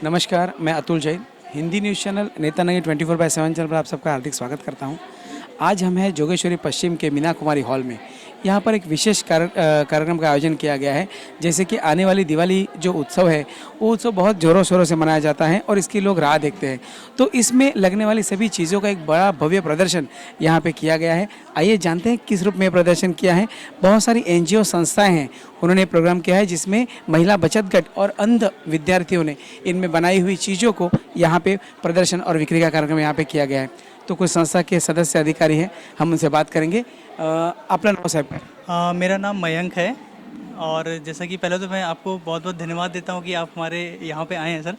नमस्कार, मैं Atul Jain, Hindi news channel नेता नगी 24/7 चैनल पर आप सबका हार्दिक स्वागत करता हूं। आज हम हैं जोगेश्वरी पश्चिम के मीना कुमारी हॉल में। यहाँ पर एक विशेष कार्यक्रम का आयोजन किया गया है। जैसे कि आने वाली दिवाली जो उत्सव है, वो उत्सव बहुत ज़ोरों शोरों से मनाया जाता है और इसकी लोग राह देखते हैं। तो इसमें लगने वाली सभी चीज़ों का एक बड़ा भव्य प्रदर्शन यहाँ पे किया गया है। आइए जानते हैं किस रूप में प्रदर्शन किया है। बहुत सारी NGO संस्थाएँ हैं, उन्होंने प्रोग्राम किया है जिसमें महिला बचत गट और अंध विद्यार्थियों ने इनमें बनाई हुई चीज़ों को यहाँ पे प्रदर्शन और बिक्री का कार्यक्रम यहाँ पे किया गया है। तो कुछ संस्था के सदस्य अधिकारी हैं, हम उनसे बात करेंगे। अपना नाम साहब? मेरा नाम मयंक है और जैसा कि पहले तो मैं आपको बहुत बहुत धन्यवाद देता हूँ कि आप हमारे यहाँ पे आए हैं सर।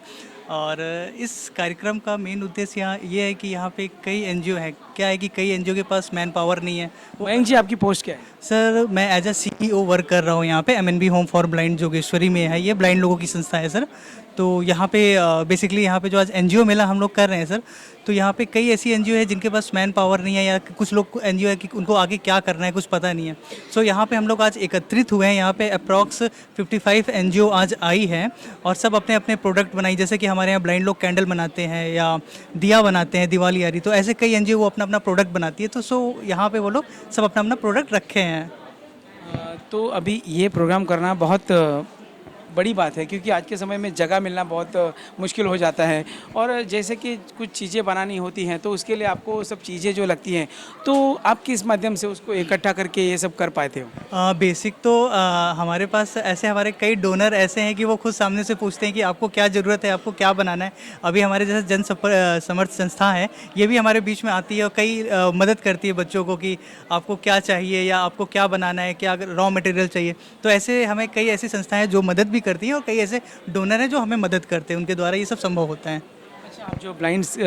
और इस कार्यक्रम का मेन उद्देश्य यहाँ ये है कि यहाँ पे कई NGO है। क्या है कि कई NGO के पास मैन पावर नहीं है। मयंक जी, आपकी पोस्ट क्या है? सर मैं एज अ CEO वर्क कर रहा हूँ यहाँ पे MNB home for blind Jogeshwari में है। ये ब्लाइंड लोगों की संस्था है सर। तो यहाँ पे बेसिकली यहाँ पे जो आज NGO मेला हम लोग कर रहे हैं सर, तो यहाँ पे कई ऐसी NGO है जिनके पास मैन पावर नहीं है, या कुछ लोग NGO है कि उनको आगे क्या करना है कुछ पता नहीं है। सो यहाँ पे हम लोग आज एकत्रित हुए हैं। यहाँ पे अप्रॉक्स 55 NGO आज आई है और सब अपने अपने प्रोडक्ट बनाई। जैसे कि हमारे यहाँ ब्लाइंड लोग कैंडल बनाते हैं या दिया बनाते हैं दिवाली आ रही, तो ऐसे कई NGO वो अपना अपना प्रोडक्ट बनाती है। तो यहाँ पे वो लोग सब अपना अपना प्रोडक्ट रखे हैं। तो अभी ये प्रोग्राम करना बहुत बड़ी बात है, क्योंकि आज के समय में जगह मिलना बहुत मुश्किल हो जाता है। और जैसे कि कुछ चीज़ें बनानी होती हैं तो उसके लिए आपको सब चीज़ें जो लगती हैं, तो आप किस माध्यम से उसको इकट्ठा करके ये सब कर पाते हो? बेसिक तो हमारे पास ऐसे हमारे कई डोनर ऐसे हैं कि वो खुद सामने से पूछते हैं कि आपको क्या ज़रूरत है, आपको क्या बनाना है। अभी हमारे जैसे जन समर्थ संस्था है, ये भी हमारे बीच में आती है और कई मदद करती है बच्चों को कि आपको क्या चाहिए या आपको क्या बनाना है, क्या रॉ मटेरियल चाहिए। तो ऐसे हमें कई ऐसी संस्थाएं जो मदद भी करती हैं और कई ऐसे डोनर हैं जो हमें मदद करते हैं, उनके द्वारा ये सब संभव होता है। अच्छा, आप जो ब्लाइंड्स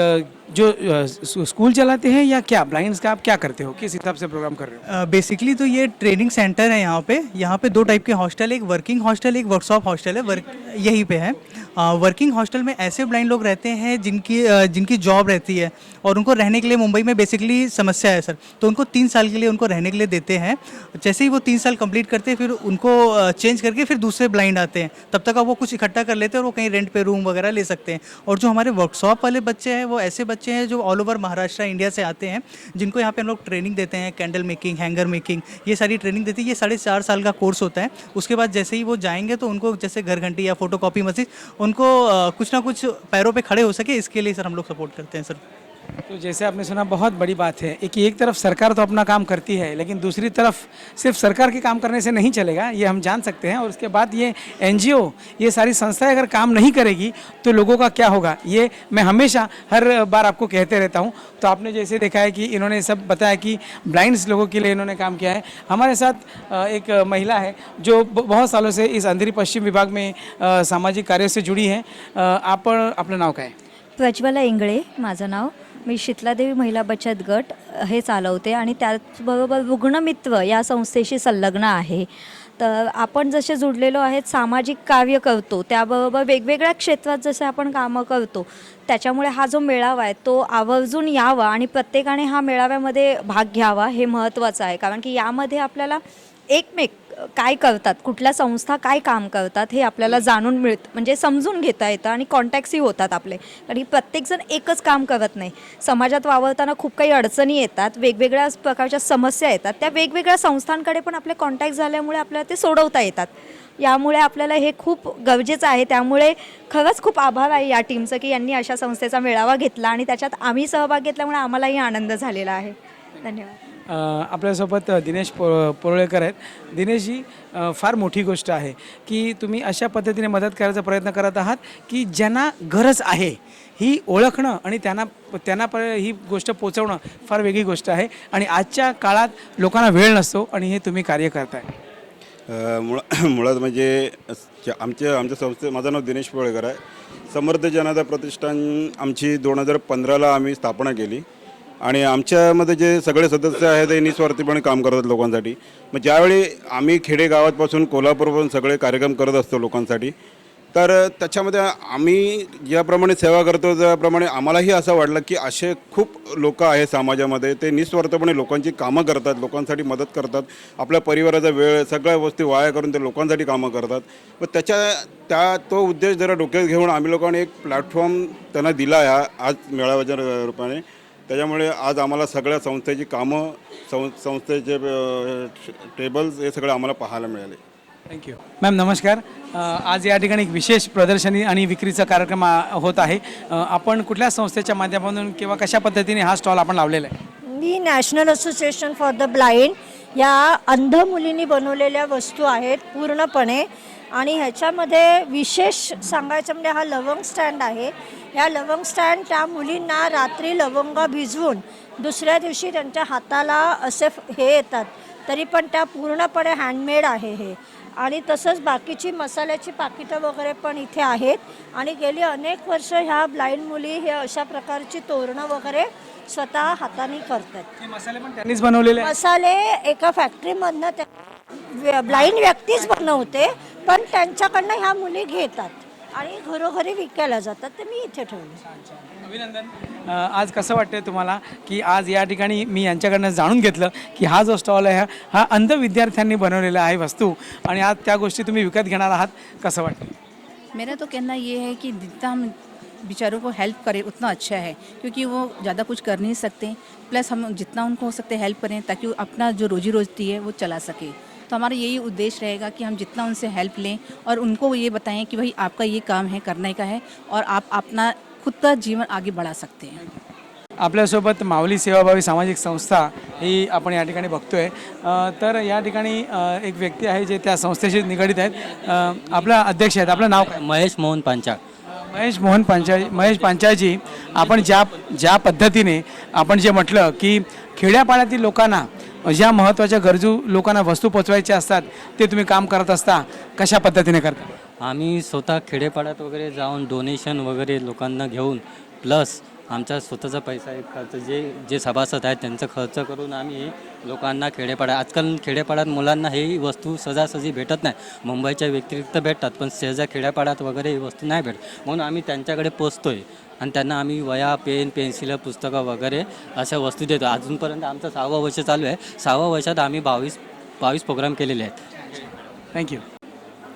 जो स्कूल चलाते हैं या क्या ब्लाइंड्स का आप क्या करते हो, किस हिसाब से प्रोग्राम कर रहे हो? बेसिकली तो ये ट्रेनिंग सेंटर है यहाँ पे 2 टाइप के हॉस्टल, एक वर्किंग हॉस्टल एक वर्कशॉप हॉस्टल है। यहीं पे है। वर्किंग हॉस्टल में ऐसे ब्लाइंड लोग रहते हैं जिनकी जॉब रहती है और उनको रहने के लिए मुंबई में बेसिकली समस्या है सर, तो उनको 3 साल के लिए उनको रहने के लिए देते हैं। जैसे ही वो 3 साल कंप्लीट करते हैं फिर उनको चेंज करके फिर दूसरे ब्लाइंड आते हैं, तब तक वो कुछ इकट्ठा कर लेते हैं और वो कहीं रेंट पे रूम वगैरह ले सकते हैं। और जो हमारे वर्कशॉप वाले बच्चे हैं वो ऐसे बच्चे हैं जो ऑल ओवर महाराष्ट्र इंडिया से आते हैं, जिनको यहाँ पे हम लोग ट्रेनिंग देते हैं, कैंडल मेकिंग, हैंगर मेकिंग, ये सारी ट्रेनिंग देती है। ये 4.5 साल का कोर्स होता है। उसके बाद जैसे ही वो जाएंगे तो उनको जैसे घर घंटी या फोटोकॉपी मशीन, उनको कुछ ना कुछ पैरों पे खड़े हो सके, इसके लिए सर हम लोग सपोर्ट करते हैं सर। तो जैसे आपने सुना, बहुत बड़ी बात है कि एक तरफ सरकार तो अपना काम करती है, लेकिन दूसरी तरफ सिर्फ सरकार के काम करने से नहीं चलेगा, ये हम जान सकते हैं। और उसके बाद ये NGO, ये सारी संस्थाएं अगर काम नहीं करेगी तो लोगों का क्या होगा, ये मैं हमेशा हर बार आपको कहते रहता हूँ। तो आपने जैसे देखा है कि इन्होंने सब बताया कि ब्लाइंड्स लोगों के लिए इन्होंने काम किया है। हमारे साथ एक महिला है जो बहुत सालों से इस अंधेरी पश्चिम विभाग में सामाजिक कार्यों से जुड़ी हैं। आप आपलं नाव काय? प्रज्वला इंगळे माझं नाव. मी शीतलादेवी महिला बचत गट हे चालवते आणि त्याचबरोबर रुग्णमित्र या संस्थेशी संलग्न आहे. तर आपण जसे जुडलेलो आहेत, सामाजिक कार्य करतो, त्याबरोबर वेगवेगळ्या क्षेत्रात जसे आपण कामं करतो, त्याच्यामुळे हा जो मेळावा आहे तो आवर्जून यावा आणि प्रत्येकाने हा मेळाव्यामध्ये भाग घ्यावा हे महत्त्वाचं आहे. कारण की यामध्ये आपल्याला एकमेक काय करतात, कुठल्या संस्था काय काम करतात हे आपल्याला जाणून मिळतं, म्हणजे समजून घेता येतं आणि कॉन्टॅक्ट्सही होतात आपले. कारण प्रत्येकजण एकच काम करत नाही. समाजात वावरताना खूप काही अडचणी येतात, वेगवेगळ्या प्रकारच्या समस्या येतात, त्या वेगवेगळ्या संस्थांकडे पण आपले कॉन्टॅक्ट झाल्यामुळे आपल्याला ते सोडवता येतात. यामुळे आपल्याला हे खूप गरजेचं आहे. त्यामुळे खरंच खूप आभार आहे या टीमचं की यांनी अशा संस्थेचा मेळावा घेतला आणि त्याच्यात आम्ही सहभाग घेतल्यामुळे आम्हालाही आनंद झालेला आहे. धन्यवाद. आपल्यासोबत दिनेश पोरळेकर आहेत. दिनेशजी, फार मोठी गोष्ट आहे की तुम्ही अशा पद्धतीने मदत करायचा प्रयत्न करत आहात की ज्यांना गरज आहे ही ओळखणं आणि त्यांना ही गोष्ट पोचवणं फार वेगळी गोष्ट आहे. आणि आजच्या काळात लोकांना वेळ नसतो आणि हे तुम्ही कार्य करताय. मुळात म्हणजे आमच्या संस्थे, माझं नाव दिनेश पोळेकर आहे. समर्थ जनता प्रतिष्ठान आमची 2015ला आम्ही स्थापना केली आणि आमच्यामध्ये जे सगळे सदस्य आहेत ते निस्वार्थीपणे काम करतात लोकांसाठी. मग ज्यावेळी आम्ही खेडेगावातपासून कोल्हापूरपासून सगळे कार्यक्रम करत असतो लोकांसाठी, तर त्याच्यामध्ये आम्ही ज्याप्रमाणे सेवा करतो त्याप्रमाणे आम्हालाही असं वाटलं की असे खूप लोक आहेत समाजामध्ये, ते निस्वार्थपणे लोकांची कामं करतात, लोकांसाठी मदत करतात, आपल्या परिवाराचा वेळ सगळ्या गोष्टी वाया करून ते लोकांसाठी कामं करतात. व तो उद्देश जरा डोक्यात घेऊन आम्ही लोकांनी एक प्लॅटफॉर्म त्यांना दिला आहे आज मेळाव्याच्या रूपाने. त्याच्यामुळे आज आम्हाला सगळ्या संस्थेची कामं, संस्थेचे टेबल्स हे सगळं आम्हाला पाहायला मिळाले. Thank you ma'am. नमस्कार. आज या ठिकाणी एक विशेष प्रदर्शनी आणि विक्रीचा कार्यक्रम होत आहे. आपण कुठल्या संस्थेच्या माध्यमातून किंवा कशा पद्धतीने हा स्टॉल आपण लावलेला आहे? मी national association for the blind या अंध मुलींनी बनवलेल्या वस्तू आहेत पूर्णपणे. आणि ह्याच्यामध्ये विशेष सांगायचं म्हणजे हा लवंग स्टँड आहे. या लवंग स्टँड त्या मुलींना रात्री लवंग भिजवून दुसऱ्या दिवशी त्यांच्या हाताला असे हे येतात, तरी पण त्या पूर्णपणे हँडमेड आहे हे. आणि तसंच बाकीची मसाल्याची पाकिटं वगैरे पण इथे आहेत. आणि गेली अनेक वर्ष ह्या ब्लाइंड मुली हे अशा प्रकारची तोरणं वगैरे स्वतः हाताने करतात. हे मसाले पण त्यांनीच बनवलेले आहेत? मसाले एका फॅक्टरीमधनं त्या ब्लाइंड व्यक्तीच बनवते, पण त्यांच्याकडनं ह्या मुली घेतात आणि घरोघरी विकायला जातात. ते मी इथे ठेवले. अभिनंदन. आज कसं वाटतं तुम्हाला की आज या ठिकाणी मी यांच्याकडनं जाणून घेतलं की हा जो स्टॉल आहे हा अंध विद्यार्थ्यांनी बनवलेला आहे वस्तू, आणि आज त्या गोष्टी तुम्ही विकत घेणार आहात, कसं वाटतं? मेरा तो कहना ये है कि जितना हम बेचारों को हेल्प करें उतना अच्छा है, क्योंकि वो ज़्यादा कुछ कर नहीं सकते, प्लस हम जितना उनको हो सकते हेल्प करें ताकि वो अपना जो रोजी रोटी है वो चला सके. तो हमारा यही उद्देश्य रहेगा कि हम जितना उनसे हेल्प लें और उनको ये बताएं कि भाई आपका ये काम है, करने का है, और आप अपना खुद का जीवन आगे बढ़ा सकते हैं. आपल्यासोबत माऊली सेवाभावी सामाजिक संस्था ही आपण या ठिकाणी बघतोय. तर या ठिकाणी एक व्यक्ती आहे जे त्या संस्थेशी निगडित आहेत. आपला अध्यक्ष आहेत, आपलं नाव काय? महेश मोहन पांचाळ. महेश पांचाळजी, आपण ज्या पद्धतीने आपण जे म्हटलं की खेड्यापाड्यातील लोकांना, ज्या महत्त्वाच्या गरजू लोकांना वस्तू पोचवायच्या असतात, ते तुम्ही काम करत असता, कशा पद्धतीने करता? आम्ही स्वतः खेडेपाड्यात वगैरे जाऊन डोनेशन वगैरे लोकांना घेऊन, प्लस आमचा स्वतःचा पैसा एक खर्च जे सभासद आहेत त्यांचा खर्च करून आम्ही लोकांना आजकाल खेडेपाड्यात मुलांना ही वस्तू सहजासहजी भेटत नाही. मुंबईच्या व्यतिरिक्त भेटतात, पण शेजा खेड्यापाड्यात वगैरे ही वस्तू नाही भेटत. म्हणून आम्ही त्यांच्याकडे पोचतोय आणि त्यांना आम्ही वया, पेन, पेन्सिलं, पुस्तकं वगैरे अशा वस्तू देतो. अजूनपर्यंत आमचं 6वं वर्ष चालू आहे. 6व्या वर्षात आम्ही 22 प्रोग्राम केलेले आहेत. थँक्यू.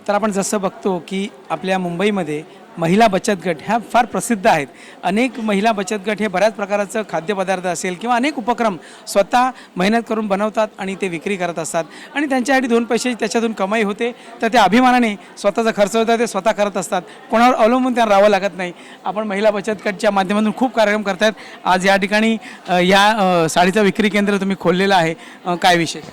तर आपण जसं बघतो की आपल्या मुंबईमध्ये महिला बचत गट ह्या फार प्रसिद्ध आहेत. अनेक महिला बचत गट हे बऱ्याच प्रकारचं खाद्यपदार्थ असेल किंवा अनेक उपक्रम स्वतः मेहनत करून बनवतात आणि ते विक्री करत असतात, आणि त्यांच्यासाठी 2 पैसे त्याच्यातून कमाई होते, तर त्या अभिमानाने स्वतःचा खर्च होता ते स्वतः करत असतात. कोणावर अवलंबून त्यांना राहावं लागत नाही. आपण महिला बचत गटच्या माध्यमातून खूप कार्यक्रम करतायत. आज या ठिकाणी या साडीचं विक्री केंद्र तुम्ही खोललेलं आहे, काय विशेष?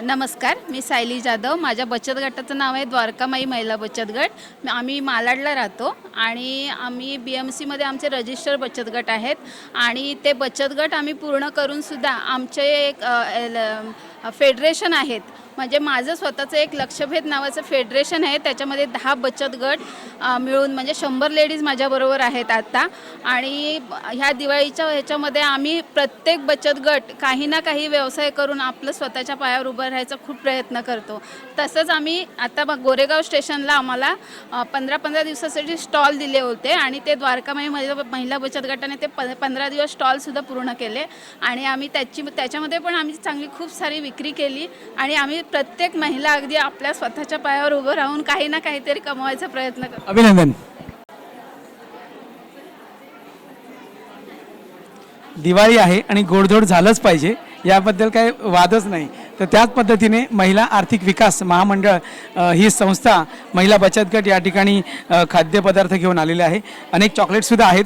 नमस्कार, मी सायली जाधव. माझ्या बचत गटाचं नाव आहे द्वारकामाई महिला बचत गट. आम्ही मालाडला राहतो आणि आम्ही BMCमध्ये आमचे रजिस्टर बचत गट आहेत. आणि ते बचत गट आम्ही पूर्ण करूनसुद्धा आमचे एक फेडरेशन आहेत. म्हणजे माझं स्वतःचं एक लक्षभेद नावाचं फेडरेशन आहे. त्याच्यामध्ये 10 बचत गट मिळून म्हणजे 100 लेडीज माझ्याबरोबर आहेत आता. आणि ह्या दिवाळीच्या ह्याच्यामध्ये आम्ही प्रत्येक बचत गट काही ना काही व्यवसाय करून आपलं स्वतःच्या पायावर उभं राहायचा खूप प्रयत्न करतो. तसंच आम्ही आता गोरेगाव स्टेशनला आम्हाला 15 दिवसासाठी स्टॉल दिले होते आणि ते द्वारकामाई महिला बचत गटाने ते 15 दिवस स्टॉलसुद्धा पूर्ण केले. आणि आम्ही त्याच्यामध्ये पण आम्ही चांगली खूप सारी विक्री केली. आणि आम्ही प्रत्येक महिला अगदी आपल्या स्वतःच्या पायावर उभं राहून काही ना काहीतरी कमवायचा प्रयत्न करतो. अभिनंदन. दिवाळी आहे आणि गोडधोड झालंच पाहिजे, याबद्दल काही वादच नाही. तर त्याच पद्धतीने महिला आर्थिक विकास महामंडळ ही संस्था महिला बचत गट या ठिकाणी खाद्यपदार्थ घेऊन आलेले आहे. अनेक चॉकलेटसुद्धा आहेत.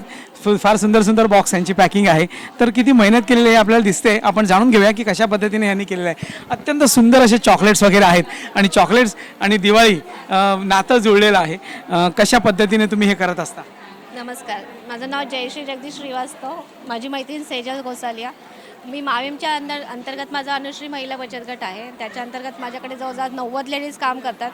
फार सुंदर सुंदर बॉक्स यांची पॅकिंग आहे. तर किती मेहनत केलेली आहे आपल्याला दिसते. आपण जाणून घेऊया की कशा पद्धतीने यांनी केलेलं आहे. अत्यंत सुंदर असे चॉकलेट्स वगैरे आहेत आणि चॉकलेट्स आणि दिवाळी नातं जुळलेलं आहे. कशा पद्धतीने तुम्ही हे करत असता? नमस्कार, माझं नाव जयश्री जगदीश श्रीवास्तव. माझी मैत्रीण सेजल गोसालिया. मी माविमच्या अंतर्गत माझा अनुश्री महिला बचत गट आहे. त्याच्या अंतर्गत माझ्याकडे जवळजवळ 90 लेडीज काम करतात.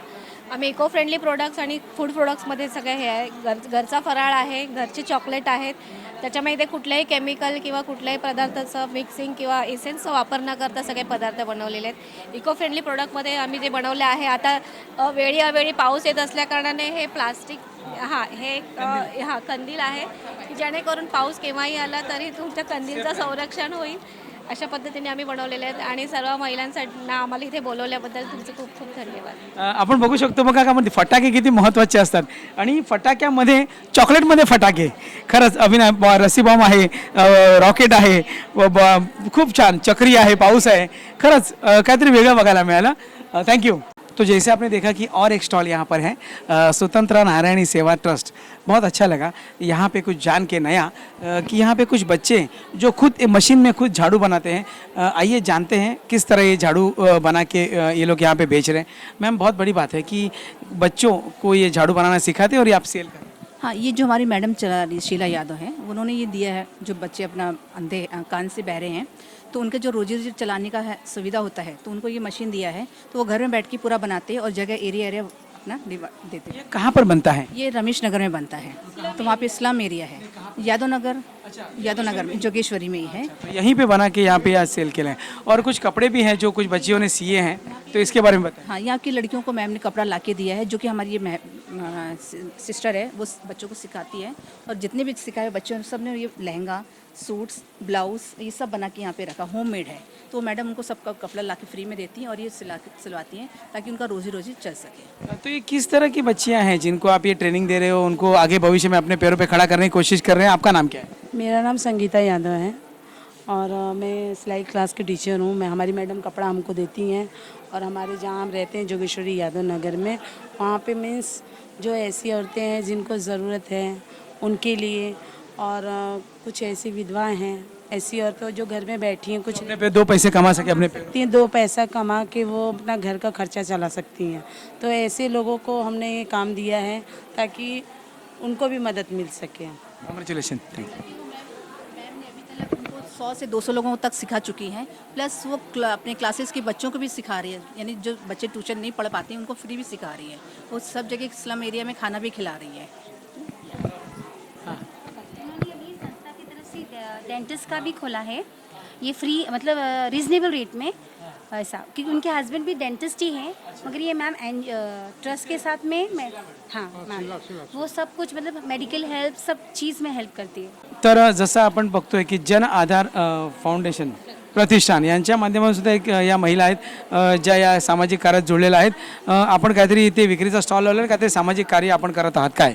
आम्ही इको फ्रेंडली प्रोडक्ट्स आणि फूड प्रोडक्ट्समध्ये सगळे हे आहे. घरचा फराळ आहे, घरचे चॉकलेट आहेत. त्याच्यामध्ये ते कुठल्याही केमिकल किंवा कुठल्याही पदार्थाचं मिक्सिंग किंवा एसेन्सचा वापर न करता सगळे पदार्थ बनवलेले आहेत. इको फ्रेंडली प्रोडक्टमध्ये आम्ही जे बनवले आहे, आता वेळी अवेळी पाऊस येत असल्याकारणाने हे प्लास्टिक कंदील आहे की जेणेकरून पाऊस केव्हाही आला तरी तुमच्या कंदीलचं संरक्षण होईल अशा पद्धतीने आम्ही बनवलेले आहेत. आणि सर्व महिलांसाठी आम्हाला इथे बोलवल्याबद्दल तुमचे खूप खूप धन्यवाद. आपण बघू शकतो बघा का म्हणजे फटाके किती महत्त्वाचे असतात आणि फटाक्यामध्ये चॉकलेटमध्ये फटाके खरंच अभिनय रस्सी बॉम्ब आहे, रॉकेट आहे, खूप छान चक्री आहे, पाऊस आहे, खरंच काहीतरी वेगळं बघायला मिळालं. Thank you. तो जैसे आपने देखा कि और एक स्टॉल यहाँ पर है स्वतंत्र नारायणी सेवा ट्रस्ट. बहुत अच्छा लगा यहाँ पे कुछ जान के नया कि यहाँ पे कुछ बच्चे जो खुद मशीन में खुद झाड़ू बनाते हैं. आइए जानते हैं किस तरह ये झाड़ू बना के ये लोग यहाँ पे बेच रहे हैं. मैम बहुत बड़ी बात है कि बच्चों को ये झाड़ू बनाना सिखाते हैं और ये आप सेल करें. हाँ, ये जो हमारी मैडम चला रही शीला यादव हैं, उन्होंने ये दिया है. जो बच्चे अपना अंधे कान से बहरे हैं तो उनके जो रोजी रोजी चलाने का है सुविधा होता है, तो उनको ये मशीन दिया है, तो वो घर में बैठ के पूरा बनाते हैं और जगह एरिया अपना देते हैं. ये कहाँ पर बनता है? ये रमेश नगर में बनता है, तो वहाँ पे इस्लाम एरिया है. यादव नगर में जोगेश्वरी में ही है. तो यहीं पे बना के यहाँ पे आज सेल के लिए. और कुछ कपड़े भी हैं जो कुछ बच्चियों ने सिए हैं, तो इसके बारे में बताएं. हाँ, यहाँ की लड़कियों को मैम ने कपड़ा ला के दिया है, जो कि हमारी ये सिस्टर है, वो बच्चों को सिखाती है. और जितने भी सिखाए बच्चों सब ने ये लहंगा, सूट्स, ब्लाउज ये सब बना के यहाँ पे रखा, होममेड है. तो मैडम उनको सबका कपड़ा ला के फ्री में देती हैं और ये सिलवाती हैं ताकि उनका रोजी रोजी चल सके. तो ये किस तरह की बच्चियां हैं जिनको आप ये ट्रेनिंग दे रहे हो, उनको आगे भविष्य में अपने पैरों पे खड़ा करने की कोशिश कर रहे हैं? आपका नाम क्या है? मेरा नाम संगीता यादव है और मैं सिलाई क्लास की टीचर हूँ. मैं हमारी मैडम कपड़ा हमको देती हैं और हमारे जहाँ हम रहते हैं जोगेश्वरी यादव नगर में, वहाँ पे मीन्स जो ऐसी औरतें हैं जिनको ज़रूरत है उनके लिए, और कुछ ऐसी विधवाएं हैं, ऐसी औरतें जो घर में बैठी हैं, कुछ अपने पे दो पैसे कमा सके अपने पे. सकती हैं, 2 पैसा कमा के वो अपना घर का खर्चा चला सकती हैं. तो ऐसे लोगों को हमने ये काम दिया है ताकि उनको भी मदद मिल सके. कॉन्ग्रेचुलेशन. Thank you. 100 से 200 लोगों तक सिखा चुकी हैं. प्लस वो अपने क्लासेस के बच्चों को भी सिखा रही है, यानी जो बच्चे ट्यूशन नहीं पढ़ पाते हैं उनको फ्री भी सिखा रही है. वो सब जगह स्लम एरिया में खाना भी खिला रही है. संस्था की तरफ से डेंटिस्ट का भी खोला है, ये फ्री मतलब रीजनेबल रेट में ऐसा, क्योंकि उनके हस्बैंड भी डेंटिस्ट ही हैं. मगर ये मैम ट्रस्ट के साथ में हाँ मैम वो सब कुछ मतलब मेडिकल हेल्प सब चीज़ में हेल्प करती है. तर जसं आपण बघतोय की जन आधार फाउंडेशन प्रतिष्ठान यांच्या माध्यमातून सुद्धा एक या महिला आहेत ज्या या सामाजिक कार्यात जोडलेल्या आहेत. आपण काहीतरी इथे विक्रीचा स्टॉल लावलेला, काहीतरी सामाजिक कार्य आपण करत आहात काय?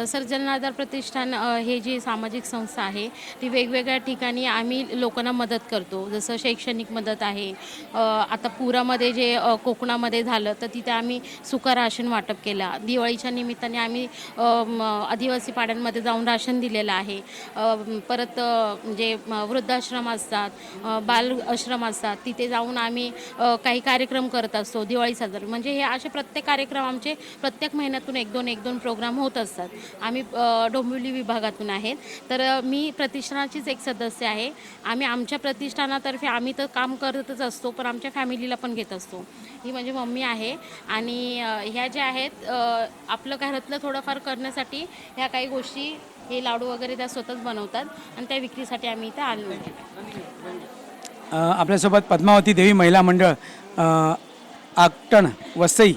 सर, जनआधार प्रतिष्ठान हे जी सामाजिक संस्था आहे ती वेगवेगळ्या ठिकाणी आम्ही लोकांना मदत करतो. जसं शैक्षणिक मदत आहे, आता पुरामध्ये जे कोकणामध्ये झालं तर तिथे आम्ही सुका राशन वाटप केला. दिवाळीच्या निमित्ताने आम्ही आदिवासी पाड्यांमध्ये जाऊन राशन दिलेलं आहे. परत जे वृद्धाश्रम असतात, बाल आश्रम असतात, तिथे जाऊन आम्ही काही कार्यक्रम करत असतो. दिवाळी साजरी म्हणजे हे असे प्रत्येक कार्यक्रम आमचे प्रत्येक महिन्यातून एक दोन प्रोग्राम होत असतात. आम्ही डोंबिवली विभागातून आहेत. तर मी प्रतिष्ठानाचीच एक सदस्य आहे. आम्ही आमच्या प्रतिष्ठानातर्फे आम्ही तर काम करतच असतो, पण आमच्या फॅमिलीला पण घेत असतो. ही माझी मम्मी आहे आणि ह्या ज्या आहेत आपलं घरातलं थोडंफार करण्यासाठी ह्या काही गोष्टी, हे लाडू वगैरे त्या स्वतःच बनवतात आणि त्या विक्रीसाठी आम्ही इथे आलो आहे. आपल्यासोबत पद्मावती देवी महिला मंडळ आकटण वसई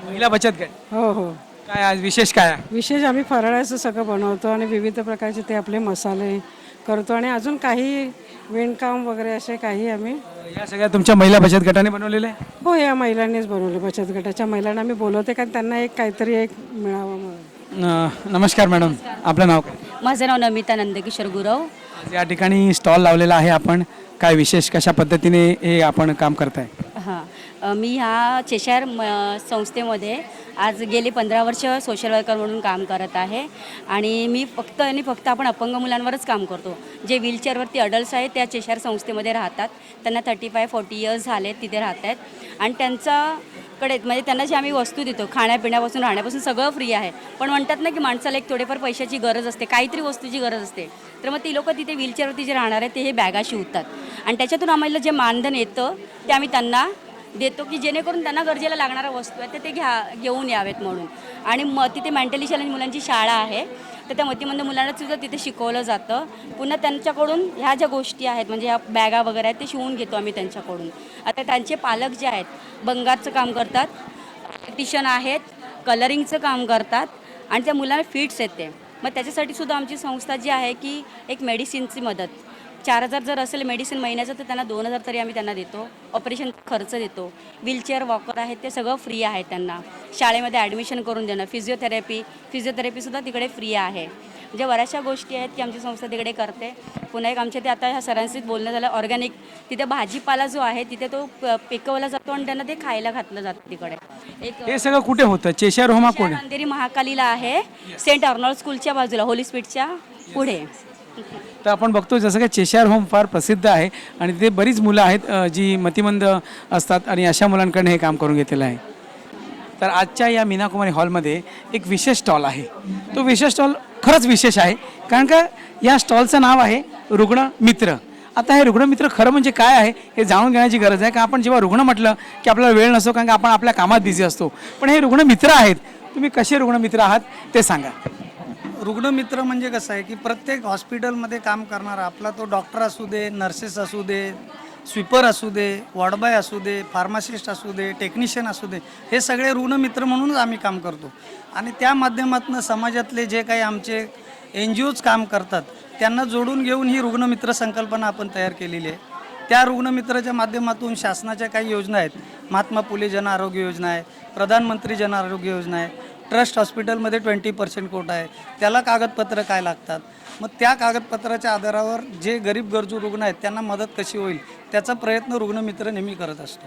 महिला बचत गट. हो हो, काय आज विशेष काय आहे? विशेष आम्ही फराळाचं सगळं बनवतो आणि विविध प्रकारचे ते आपले मसाले करतो आणि अजून काही विणकाम वगैरे असे काही आम्ही. या सगळ्या तुमच्या महिला बचत गटाने बनवलेले आहे? हो, या महिलांनीच बनवले. बचत गटाच्या महिलांना मी बोलवते कारण त्यांना एक काहीतरी एक मिळावं म्हणून. नमस्कार मॅडम, आपलं नाव काय? माझं नाव नमिता नंदकिशोर गुरव. आज या ठिकाणी स्टॉल लावलेला आहे आपण, काय विशेष कशा पद्धतीने हे आपण काम करताय? हां, मी ह्या चेशायर संस्थेमध्ये आज गेली 15 वर्ष सोशल वर्कर म्हणून काम करत आहे आणि मी फक्त आपण अपंग मुलांवरच काम करतो. जे व्हीलचेअरवरती अडल्ट्स आहेत त्या चेशायर संस्थेमध्ये राहतात. त्यांना 35-40 इयर्स झाले तिथे राहत आहेत आणि त्यांच्याकडे म्हणजे त्यांना जे आम्ही वस्तू देतो खाण्यापिण्यापासून राहण्यापासून सगळं फ्री आहे. पण म्हणतात ना की माणसाला एक थोडेफार पैशाची गरज असते, काहीतरी वस्तूची गरज असते. तर मग ती लोकं तिथे व्हीलचेअरवरती जे राहणार आहेत ते हे बॅगा शिवतात आणि त्याच्यातून आम्हाला जे मानधन येतं ते आम्ही त्यांना देतो की जेणेकरून त्यांना गरजेला लागणाऱ्या वस्तू आहेत ते घेऊन यावेत म्हणून. आणि तिथे मेंटली चॅलेंज मुलांची शाळा आहे, तर त्या मतिमंद मुलांना सुद्धा तिथे शिकवलं जातं. पुन्हा त्यांच्याकडून ह्या ज्या गोष्टी आहेत म्हणजे ह्या बॅगा वगैरे आहेत ते शिवून घेतो आम्ही त्यांच्याकडून. आता त्यांचे पालक जे आहेत बंगारचं काम करतात, इलेक्ट्रिशियन आहेत, कलरिंगचं काम करतात आणि त्या मुलांना फिट्स येते. मग त्याच्यासाठी सुद्धा आमची संस्था जी आहे की एक मेडिसिनची मदत 4,000 जर असेल मेडिसिन महिन्याचं तर त्यांना 2,000 तरी आम्ही त्यांना देतो. ऑपरेशन खर्च देतो. व्हीलचेअर वॉकर आहेत ते सगळं फ्री आहे त्यांना. शाळेमध्ये ॲडमिशन करून देणं, फिजिओथेरपीसुद्धा तिकडे फ्री आहे. म्हणजे बऱ्याचशा गोष्टी आहेत की आमची संस्था तिकडे करते. पुन्हा एक आमच्या ते आता ह्या सरांशीच बोलणं झालं, ऑर्गॅनिक तिथे भाजीपाला जो आहे तिथे तो पिकवला जातो आणि त्यांना ते खायला घातलं जातं तिकडे. हे सगळं कुठे होतं? चेशार होमा कोण? अंधेरी महाकालीला आहे, सेंट अर्नॉल्ड स्कूलच्या बाजूला, होली स्पीडच्या पुढे. तर आपण बघतो जसं की चेशार होम फार प्रसिद्ध आहे आणि तिथे बरीच मुलं आहेत जी मतिमंद असतात आणि अशा मुलांकडनं हे काम करून घेतलेलं आहे. तर आजच्या या मीना कुमारी हॉलमध्ये एक विशेष स्टॉल आहे. तो विशेष स्टॉल खरंच विशेष आहे कारण का या स्टॉलचं नाव आहे रुग्ण मित्र. आता हे रुग्ण मित्र खरं म्हणजे काय आहे हे जाणून घेण्याची गरज आहे. का आपण जेव्हा रुग्ण म्हटलं की आपल्याला वेळ नसतो कारण का आपण आपल्या कामात बिझी असतो. पण हे रुग्ण मित्र आहेत. तुम्ही कसे रुग्ण मित्र आहात ते सांगा. रुग्णमित्र म्हणजे कसं आहे की प्रत्येक हॉस्पिटलमध्ये काम करणारा आपला तो डॉक्टर असू दे, नर्सेस असू दे, स्वीपर असू दे, वॉर्डबॉय असू दे, फार्मासिस्ट असू दे, टेक्निशियन असू दे, हे सगळे रुग्णमित्र म्हणूनच आम्ही काम करतो. आणि त्या माध्यमातून समाजातले जे काही आमचे NGOज काम करतात त्यांना जोडून घेऊन ही रुग्णमित्र संकल्पना आपण तयार केलेली आहे. त्या रुग्णमित्राच्या माध्यमातून शासनाच्या काही योजना आहेत. महात्मा फुले जन आरोग्य योजना आहे, प्रधानमंत्री जन आरोग्य योजना आहे, ट्रस्ट हॉस्पिटलमध्ये 20% कोटा आहे. त्याला कागदपत्र काय लागतात, मग त्या कागदपत्राच्या आधारावर जे गरीब गरजू रुग्ण आहेत त्यांना मदत कशी होईल त्याचा प्रयत्न रुग्णमित्र नेहमी करत असतो.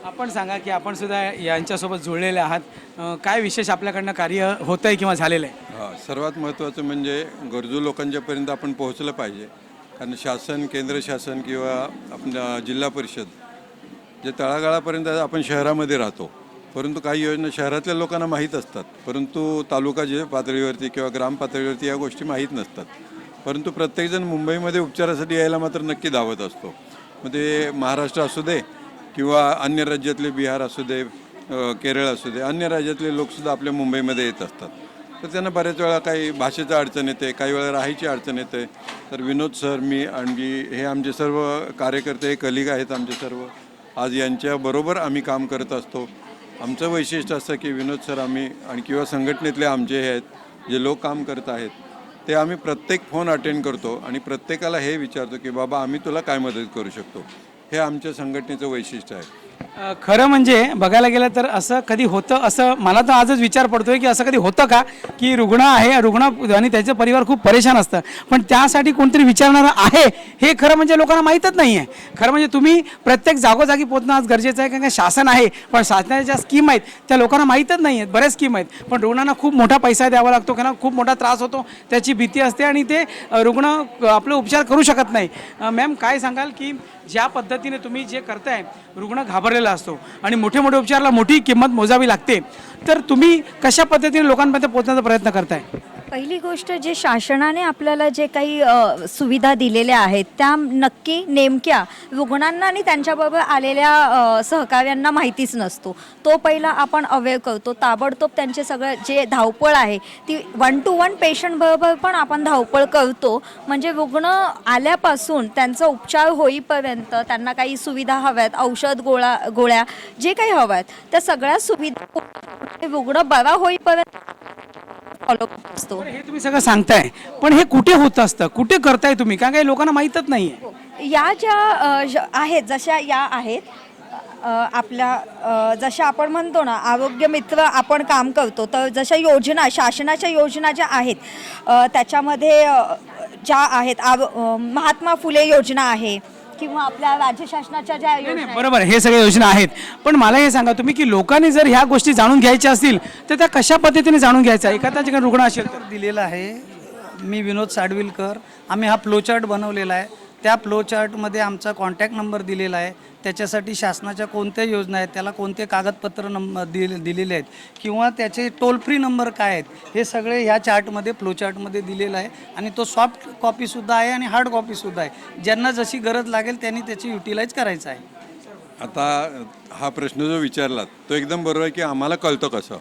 आपण सांगा की आपण सुद्धा यांच्यासोबत जुळलेले आहात. काय विशेष आपल्याकडनं कार्य होतं आहे किंवा झालेलं आहे? सर्वात महत्त्वाचं म्हणजे गरजू लोकांच्यापर्यंत आपण पोहोचलं पाहिजे. कारण शासन, केंद्र शासन किंवा आपल्या जिल्हा परिषद जे तळागाळापर्यंत आपण शहरामध्ये राहतो, परंतु काही योजना शहरातल्या लोकांना माहीत असतात, परंतु तालुका जे पातळीवरती किंवा ग्राम पातळीवरती या गोष्टी माहीत नसतात. परंतु प्रत्येकजण मुंबईमध्ये उपचारासाठी यायला मात्र नक्की धावत असतो. मग ते महाराष्ट्र असू दे किंवा अन्य राज्यातले, बिहार असू दे, केरळ असू दे, अन्य राज्यातले लोकसुद्धा आपल्या मुंबईमध्ये येत असतात. तर त्यांना बऱ्याच वेळा काही भाषेचं अडचण येते, काही वेळा राहायची अडचण येते. तर विनोद सर, मी आणि हे आमचे सर्व कार्यकर्ते, कलिग आहेत आमचे सर्व, आज यांच्याबरोबर आम्ही काम करत असतो. आमचं वैशिष्ट्य असं की विनोद सर आम्ही आणि किंवा संघटनेतले आमचे हे आहेत जे लोक काम करत आहेत ते आम्ही प्रत्येक फोन अटेंड करतो आणि प्रत्येकाला हे विचारतो की बाबा आम्ही तुला काय मदत करू शकतो. हे आमच्या संघटनेचं वैशिष्ट्य आहे. खरं म्हणजे बघायला गेलं तर असं कधी होतं, असं मला तर आजच विचार पडतोय की असं कधी होतं का की रुग्ण आहे, रुग्ण आणि त्याचं परिवार खूप परेशान असतं, पण त्यासाठी कोणतरी विचारणारं आहे हे खरं म्हणजे लोकांना माहीतच नाही आहे. खरं म्हणजे तुम्ही प्रत्येक जागोजागी पोहोचणं आज गरजेचं आहे कारण का शासन आहे, पण शासनाच्या ज्या स्कीम आहेत त्या लोकांना माहीतच नाही आहेत. बऱ्याच स्कीम आहेत पण रुग्णांना खूप मोठा पैसा द्यावा लागतो, कारण खूप मोठा त्रास होतो, त्याची भीती असते आणि ते रुग्ण आपले उपचार करू शकत नाही. मॅम काय सांगाल की ज्या पद्धतीने तुम्ही जे करताय, रुग्ण घाबरलेला असतो आणि मोठे मोठे उपचाराला मोठी किंमत मोजावी लागते, तर तुम्ही कशा पद्धतीने लोकांपर्यंत पोहोचण्याचा प्रयत्न करताय? पहिली गोष्ट जे शासनाने आपल्याला जे काही सुविधा दिलेल्या आहेत त्या नक्की नेमक्या रुग्णांना आणि त्यांच्याबरोबर आलेल्या सहकार्यांना माहितीच नसतो. तो पहिला आपण अवेअर करतो. ताबडतोब त्यांचे सगळं जे धावपळ आहे ती 1 to 1 पेशंटबरोबर पण आपण धावपळ करतो. म्हणजे रुग्ण आल्यापासून त्यांचा उपचार होईपर्यंत त्यांना काही सुविधा हव्यात, औषध गोळ्या जे काही हव्या आहेत त्या सगळ्या सुविधा रुग्ण बरा होईपर्यंत फॉलो असतो. हे तुम्ही सगळं सांगताय पण हे कुठे होत असतं, कुठे करताय तुम्ही? कारण काही लोकांना माहीतच नाही आहे. या ज्या आहेत जशा या आहेत आपल्या जशा आपण म्हणतो ना आरोग्य मित्र आपण काम करतो, तर जशा योजना शासनाच्या योजना ज्या आहेत त्याच्यामध्ये ज्या आहेत महात्मा फुले योजना आहे किंवा आपल्या राज्य शासनाच्या ज्या योजना बरोबर हे सगळ्या योजना आहेत. पण मला हे सांगा तुम्ही की लोकांनी जर ह्या गोष्टी जाणून घ्यायच्या असतील तर त्या कशा पद्धतीने जाणून घ्यायच्या? एखादा ठिकाणी रुग्ण असेल तर दिलेला आहे. मी विनोद साडविलकर. आम्ही हा फ्लोचार्ट बनवलेला आहे. त्या फ्लोचार्टमध्ये आमचा कॉन्टॅक्ट नंबर दिलेला आहे. त्याच्यासाठी शासनाच्या कोणत्या योजना आहेत, त्याला कोणते कागदपत्र दिलेले आहेत किंवा त्याचे टोल फ्री नंबर काय आहेत, हे सगळे ह्या चार्टमध्ये फ्लोचार्टमध्ये दिलेलं आहे. आणि तो सॉफ्ट कॉपीसुद्धा आहे आणि हार्ड कॉपीसुद्धा आहे. ज्यांना जशी गरज लागेल त्यांनी त्याची युटिलाइज करायचं आहे. आता हा प्रश्न जो विचारलात तो एकदम बरोबर आहे की आम्हाला कळतं कसं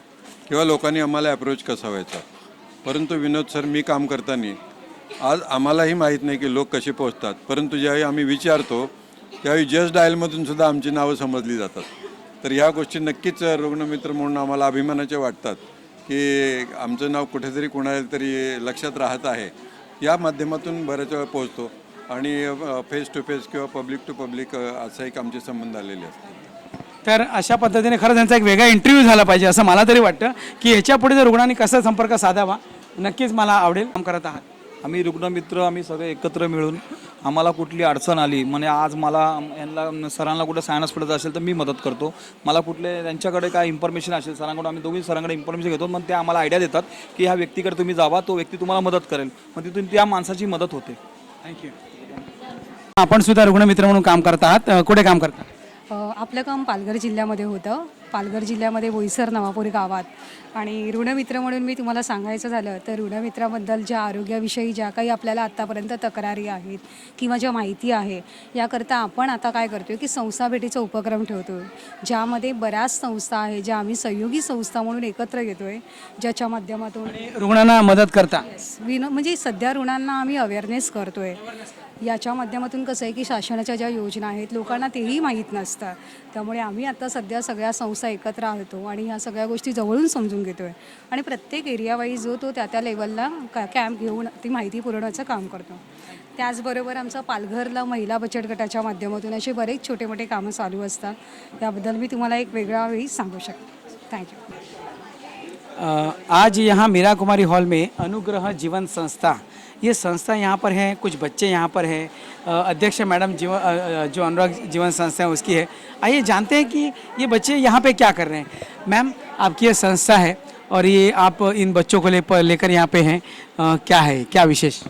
किंवा लोकांनी आम्हाला अप्रोच कसा व्हायचा. परंतु विनोद सर, मी काम करताना आज आम्हालाही माहीत नाही की लोक कसे पोहोचतात, परंतु ज्यावेळी आम्ही विचारतो त्यावेळी जस्ट डायलमधून सुद्धा आमची नावं समजली जातात. तर ह्या गोष्टी नक्कीच रुग्णमित्र म्हणून आम्हाला अभिमानाच्या वाटतात की आमचं नाव कुठेतरी कोणाला तरी लक्षात राहत आहे. या माध्यमातून बऱ्याच वेळा पोहोचतो आणि फेस टू फेस किंवा पब्लिक टू पब्लिक असा एक आमचे संबंध आलेले असतात. तर अशा पद्धतीने खरंच त्यांचा एक वेगळा इंटरव्ह्यू झाला पाहिजे असं मला तरी वाटतं की ह्याच्या पुढे जर रुग्णांनी कसा संपर्क साधावा, नक्कीच मला आवडेल. काम करत आहात आम्ही रुग्णमित्र, आम्ही सगळे एकत्र मिळून आम्हाला कुठली अडचण आली म्हणजे आज मला यांना सरांना कुठं सायन्स पडत असेल तर मी मदत करतो. मला कुठले त्यांच्याकडे काय इन्फॉर्मेशन असेल सरांकडून, आम्ही दोघी सरांकडे इन्फॉर्मेशन घेतो. मग ते आम्हाला आयडिया देतात की ह्या व्यक्तीकडे तुम्ही जावा, तो व्यक्ती तुम्हाला मदत करेल. मग तिथून त्या माणसाची मदत होते. थँक्यू. आपण सुद्धा रुग्णमित्र म्हणून काम करत आहात, कुठे काम करता? आपलं काम पालघर जिल्ह्यामध्ये होतं. पालघर जिल्ह्यामध्ये बोईसर नवापूर गावात. आणि ऋणमित्र म्हणून मी तुम्हाला सांगायचं झालं तर ऋणमित्राबद्दल ज्या आरोग्याविषयी ज्या काही आपल्याला आत्तापर्यंत तक्रारी आहेत किंवा ज्या माहिती आहे याकरता आपण आता काय करतो की संस्था भेटीचा उपक्रम ठेवतो आहे, ज्यामध्ये बऱ्याच संस्था आहे ज्या आम्ही सहयोगी संस्था म्हणून एकत्र येतो आहे, ज्याच्या माध्यमातून रुग्णांना मदत करता. म्हणजे सध्या रुग्णांना आम्ही अवेअरनेस करतो आहे. याच्या माध्यमातून कसं आहे की शासनाच्या ज्या योजना आहेत लोकांना तेही माहीत नसतात. त्यामुळे आम्ही आता सध्या सगळ्या संस्था एकत्र आहोत आणि ह्या सगळ्या गोष्टी जवळून समजून घेतो आहे आणि प्रत्येक एरिया वाईज जो तो त्या लेवलला कॅम्प घेऊन ती माहिती पुरवण्याचं काम करतो. त्याचबरोबर आमचं पालघरला महिला बचत गटाच्या माध्यमातून असे बरेच छोटे मोठे कामं चालू असतात. त्याबद्दल मी तुम्हाला एक वेगळा वेळी सांगू शकते. थँक्यू. आज यहाँ मीरा कुमारी हॉल में अनुग्रह जीवन संस्था, ये संस्था यहाँ पर है, कुछ बच्चे यहाँ पर हैं. अध्यक्ष मैडम जो अनुराग जीवन संस्था है उसकी है. आइए जानते हैं कि ये बच्चे यहाँ पे क्या कर रहे हैं. मैम, आपकी ये संस्था है और ये आप इन बच्चों को लेकर यहाँ पे हैं, क्या है, क्या विशेष?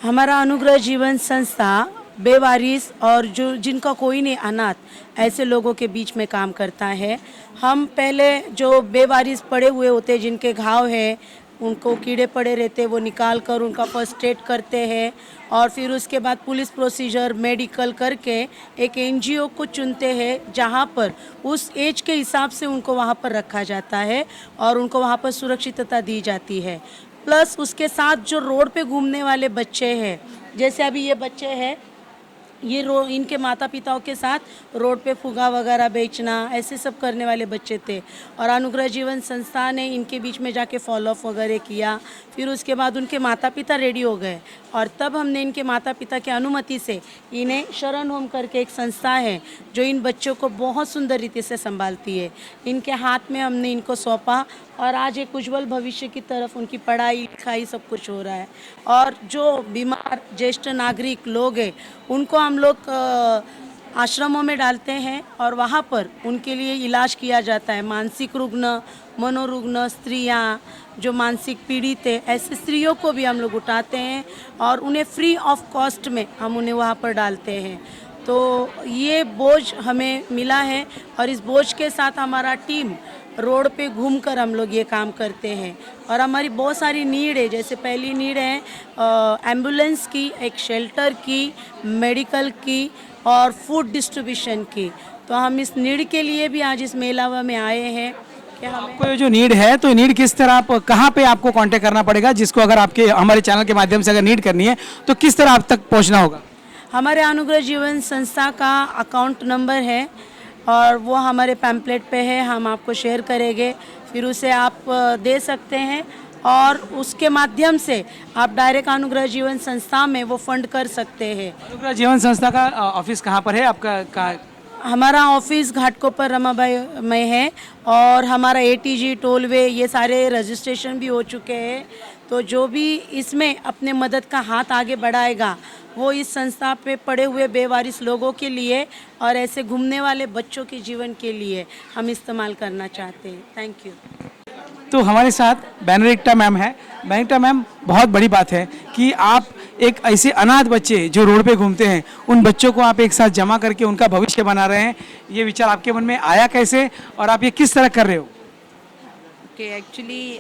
हमारा अनुग्रह जीवन संस्था बेवारिस और जो जिनका कोई नहीं, अनाथ ऐसे लोगों के बीच में काम करता है. हम पहले जो बेवारिस पड़े हुए होते, जिनके घाव है, उनको कीड़े पड़े रहते, वो निकाल कर उनका फर्स्ट एड करते हैं और फिर उसके बाद पुलिस प्रोसीजर मेडिकल करके एक एनजीओ को चुनते हैं जहाँ पर उस एज के हिसाब से उनको वहाँ पर रखा जाता है और उनको वहाँ पर सुरक्षितता दी जाती है. प्लस उसके साथ जो रोड पे घूमने वाले बच्चे हैं, जैसे अभी ये बच्चे हैं, ये इनके माता पिताओं के साथ रोड पे फुगा वगैरह बेचना ऐसे सब करने वाले बच्चे थे और अनुग्रह जीवन संस्था ने इनके बीच में जाके फॉलोअप वगैरह किया. फिर उसके बाद उनके माता पिता रेडी हो गए और तब हमने इनके माता पिता की अनुमति से इन्हें शरण होम करके एक संस्था है जो इन बच्चों को बहुत सुंदर रीति से संभालती है. इनके हाथ में हमने इनको सौंपा और आज एक उज्जवल भविष्य की तरफ उनकी पढ़ाई लिखाई सब कुछ हो रहा है. और जो बीमार ज्येष्ठ नागरिक लोग हैं उनको हम लोग आश्रमों में डालते हैं और वहाँ पर उनके लिए इलाज किया जाता है. मानसिक रुग्ण, मनोरुग्ण, स्त्रियाँ जो मानसिक पीड़ित है, ऐसे स्त्रियों को भी हम लोग उठाते हैं और उन्हें फ्री ऑफ कॉस्ट में हम उन्हें वहाँ पर डालते हैं. तो ये बोझ हमें मिला है और इस बोझ के साथ हमारा टीम रोड पे घूमकर हम लोग ये काम करते हैं और हमारी बहुत सारी नीड है. जैसे पहली नीड है एम्बुलेंस की, एक शेल्टर की, मेडिकल की और फूड डिस्ट्रीब्यूशन की. तो हम इस नीड के लिए भी आज इस मेला में आए हैं कि आपको ये जो नीड है तो नीड किस तरह, आप कहाँ पे आपको कांटेक्ट करना पड़ेगा, जिसको अगर आपके हमारे चैनल के माध्यम से अगर नीड करनी है तो किस तरह आप तक पहुँचना होगा? हमारे अनुग्रह जीवन संस्था का अकाउंट नंबर है और वो हमारे पैम्पलेट पे है, हम आपको शेयर करेंगे. फिर उसे आप दे सकते हैं और उसके माध्यम से आप डायरेक्ट अनुग्रह जीवन संस्था में वो फंड कर सकते हैं. अनुग्रह जीवन संस्था का ऑफिस कहाँ पर है आपका? हमारा ऑफिस घाटकोपर रमाबाई में है और हमारा ATG टोलवे ये सारे रजिस्ट्रेशन भी हो चुके हैं. तो जो भी इसमें अपने मदद का हाथ आगे बढ़ाएगा वो इस संस्था पे पड़े हुए बेवारिस लोगों के लिए और ऐसे घूमने वाले बच्चों के जीवन के लिए हम इस्तेमाल करना चाहते हैं. Thank you. तो हमारे साथ बेनरिक्टा मैम है. बेनरिक्टा मैम, बहुत बड़ी बात है कि आप एक ऐसे अनाथ बच्चे जो रोड पे घूमते हैं उन बच्चों को आप एक साथ जमा करके उनका भविष्य बना रहे हैं. ये विचार आपके मन में आया कैसे और आप ये किस तरह कर रहे हो? ओके, एक्चुअली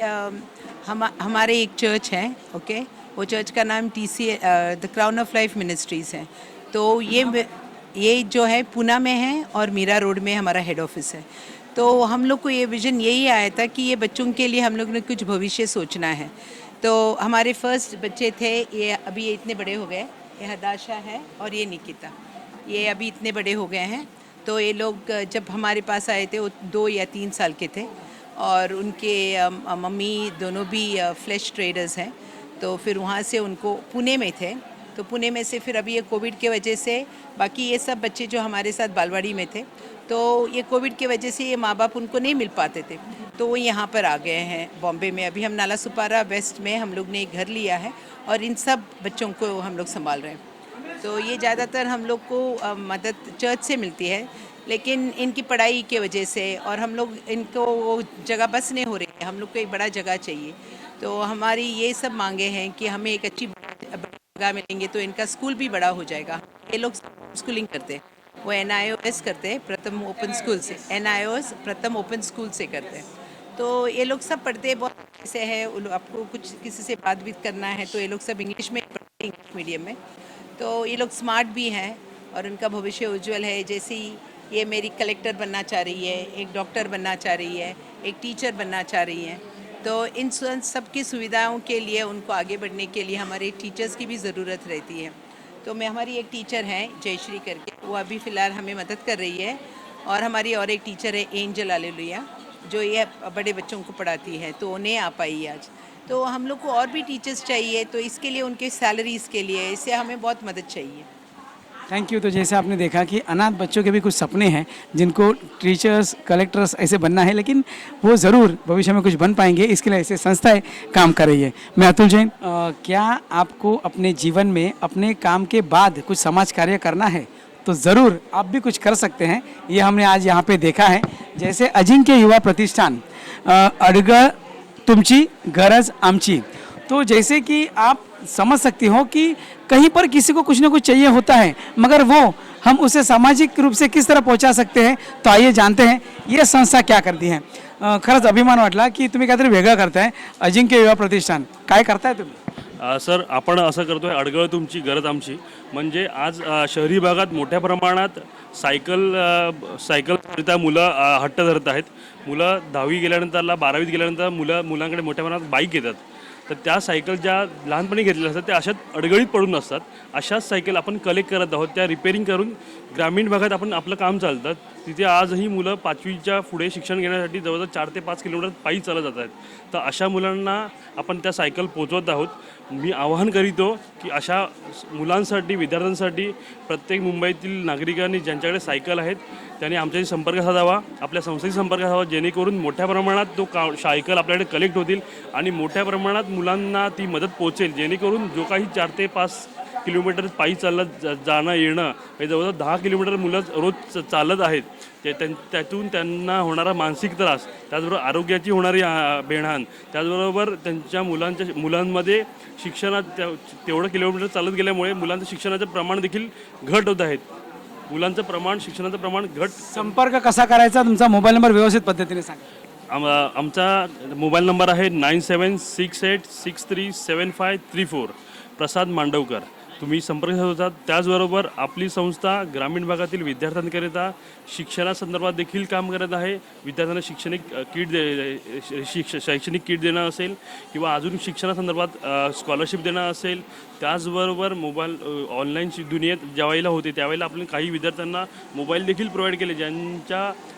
हमारे एक चर्च है. ओके, वो चर्च का नाम TC the crown of life ministries है. तो ये जो है पूना में है और मीरा रोड में हमारा हेड ऑफिस है। तो हम लोग को ये विज़न यही आया था कि ये बच्चों के लिए हम लोग ने कुछ भविष्य सोचना है। तो हमारे फर्स्ट बच्चे थे, ये अभी ये इतने बड़े हो गए, ये हदाशा है और ये निकिता, ये अभी इतने बड़े हो गए हैं। तो ये लोग जब हमारे पास आए थे वो 2 या 3 साल के थे और उनके मम्मी दोनों भी फ्लैश ट्रेडर्स हैं। तो फिर वहाँ से उनको पुणे में थे, तो पुणे में से फिर अभी ये कोविड के वजह से बाकी ये सब बच्चे जो हमारे साथ बालवाड़ी में थे, तो ये कोविड के वजह से ये माँ बाप उनको नहीं मिल पाते थे, तो वो यहाँ पर आ गए हैं बॉम्बे में। अभी हम नाला सुपारा वेस्ट में हम लोग ने एक घर लिया है और इन सब बच्चों को हम लोग संभाल रहे हैं। तो ये ज़्यादातर हम लोग को मदद चर्च से मिलती है, लेकिन इनकी पढ़ाई की वजह से और हम लोग इनको वो जगह बस नहीं हो रही है, हम लोग को एक बड़ा जगह चाहिए। तो हमारी ये सब मांगे हैं कि हमें एक अच्छी जगह मिलेंगे तो इनका स्कूल भी बड़ा हो जाएगा। ये लोग स्कूलिंग करते हैं, वो NIOS करते हैं, प्रथम ओपन स्कूल से, NIOS प्रथम ओपन स्कूल से करते हैं। तो ये लोग सब पढ़ते हैं, बहुत ऐसे है आपको कुछ किसी से बात भी करना है तो ये लोग सब इंग्लिश में पढ़ते हैं, इंग्लिश मीडियम में। तो ये लोग स्मार्ट भी हैं और उनका भविष्य उज्जवल है। जैसे ही ये मेरी कलेक्टर बनना चाह रही है, एक डॉक्टर बनना चाह रही है, एक टीचर बनना चाह रही है। तो इन सब की सुविधाओं के लिए उनको आगे बढ़ने के लिए हमारे टीचर्स की भी ज़रूरत रहती है। तो मैं हमारी एक टीचर हैं जयश्री करके, वो अभी फ़िलहाल हमें मदद कर रही है। और हमारी और एक टीचर है एंजल हालेलुया, जो ये बड़े बच्चों को पढ़ाती है, तो उन्हें आ पाई आज। तो हम लोग को और भी टीचर्स चाहिए, तो इसके लिए उनके सैलरीज़ के लिए इससे हमें बहुत मदद चाहिए। Thank you. तो जैसे आपने देखा कि अनाथ बच्चों के भी कुछ सपने हैं जिनको टीचर्स, कलेक्टर्स ऐसे बनना है, लेकिन वो ज़रूर भविष्य में कुछ बन पाएंगे, इसके लिए ऐसे संस्थाएं काम कर रही है। मैं अतुल जैन। क्या आपको अपने जीवन में अपने काम के बाद कुछ समाज कार्य करना है तो ज़रूर आप भी कुछ कर सकते हैं। ये हमने आज यहाँ पे देखा है। जैसे अजिंक्य युवा प्रतिष्ठान, अडगळ तुमची गरज आमची। तो जैसे कि आप समझ सकती हो कि कहीं पर किसी को कुछ ना कुछ चाहिए होता है, मगर वो हम उसे सामाजिक रूप से किस तरह पहुंचा सकते हैं, तो आइए जानते हैं ये संस्था क्या करती है। खरंच अभिमान वाटला की तुम्ही काहीतरी वेगळं करताय। अजिंक्य युवा प्रतिष्ठान काय करताय तुम्ही? सर, आपण असं करतोय, अडगळ तुमची गरज आमची, म्हणजे आज शहरी भागात मोठ्या प्रमाणात सायकलकरिता मुलं हट्ट धरत आहेत। मुलं 10वी गेल्यानंतरला 12वीत गेल्यानंतर मुलांकडे मोठ्या प्रमाणात बाईक येतात, तर त्या सायकल ज्या लहानपणी घेतलेल्या असतात त्या अशाच अडगळीत पडून असतात। अशाच सायकल आपण कलेक्ट करत आहोत, त्या रिपेअरिंग करून ग्रामीण भागात आपण आपलं काम चालतं। तिथे आजही मुलं 5वीच्या पुढे शिक्षण घेण्यासाठी जवळजवळ 4 ते 5 किलोमीटर पायी चालत जात आहेत। तर अशा मुलांना आपण त्या सायकल पोचवत आहोत। मी आवाहन करीतो की अशा मुलांसाठी, विद्यार्थ्यांसाठी प्रत्येक मुंबईतील नागरिकांनी ज्यांच्याकडे सायकल आहेत त्यांनी आमच्याशी संपर्क साधावा, आपल्या संस्थेशी संपर्क साधावा, जेणेकरून मोठ्या प्रमाणात तो सायकल आपल्याकडे कलेक्ट होतील आणि मोठ्या प्रमाणात मुलांना ती मदत पोचेल, जेणेकरून जो काही 4 ते 5 किलोमीटर पायी चालत जाणं येणं, हे जवळजवळ 10 किलोमीटर मुलं रोज चालत आहेत, त्यातून त्यांना होणारा मानसिक त्रास, त्याचबरोबर आरोग्याची होणारी बेणान, त्याचबरोबर त्यांच्या मुलांमध्ये शिक्षणात तेवढं किलोमीटर चालत गेल्यामुळे मुलांचं शिक्षणाचं प्रमाण देखील घट होत आहेत। मुलांचं प्रमाण, शिक्षणाचं प्रमाण घट। संपर्क कसा करायचा, तुमचा मोबाईल नंबर व्यवस्थित पद्धतीने सांगा। आमचा मोबाईल नंबर आहे 9768637534, प्रसाद मांडवकर। तुम्ही संपर्क साधतात। त्याचबरोबर आपली संस्था ग्रामीण भागातील विद्यार्थ्यांकरिता शिक्षणासंदर्भात देखील काम करत आहे। विद्यार्थ्यांना शैक्षणिक किट देणं असेल किंवा अजून शिक्षणासंदर्भात स्कॉलरशिप देणं असेल, त्याचबरोबर मोबाईल ऑनलाईन दुनियेत ज्यावेळेला होते त्यावेळेला आपण काही विद्यार्थ्यांना मोबाईल देखील प्रोव्हाइड केले,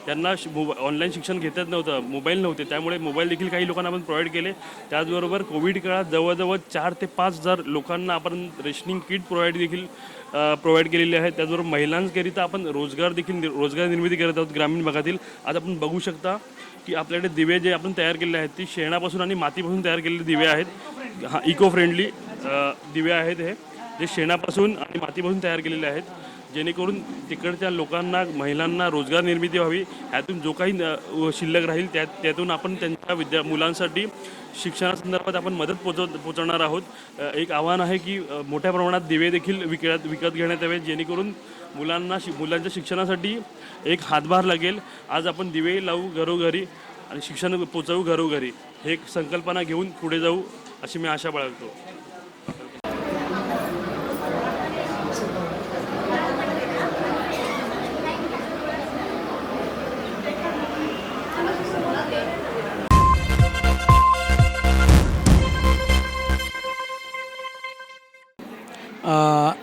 त्यांना ऑनलाईन शिक्षण घेता येत नव्हतं, मोबाईल नव्हते, त्यामुळे मोबाईल देखील काही लोकांना आपण प्रोव्हाइड केले। त्याचबरोबर कोविड काळात जवळजवळ 4 ते 5 हजार लोकांना आपण रेशनिंग किट प्रोव्हाइड केलेली आहे। त्याचबरोबर महिलांकरिता आपण रोजगार निर्मिती करत आहोत ग्रामीण भागातील। आज आपण बघू शकता की आपल्याकडे दिवे जे आपण तयार केलेले आहेत ती शेणापासून आणि मातीपासून तयार केलेले दिवे आहेत। इको फ्रेंडली दिवे आहेत हे, जे शेणापासून आणि मातीपासून तयार केलेले आहेत, जेणेकरून तिकडच्या लोकांना, महिलांना रोजगार निर्मिती व्हावी। ह्यातून जो काही शिल्लक राहील त्यातून आपण त्यांच्या मुलांसाठी शिक्षणासंदर्भात आपण मदत पोचवणार आहोत। एक आव्हान आहे की मोठ्या प्रमाणात दिवे देखील विकत घेण्यात यावे, जेणेकरून मुलांच्या शिक्षणासाठी एक हातभार लागेल। आज आपण दिवे लावू घरोघरी आणि शिक्षण पोचवू घरोघरी, हे एक संकल्पना घेऊन पुढे जाऊ अशी मी आशा बाळगतो।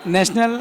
नेशनल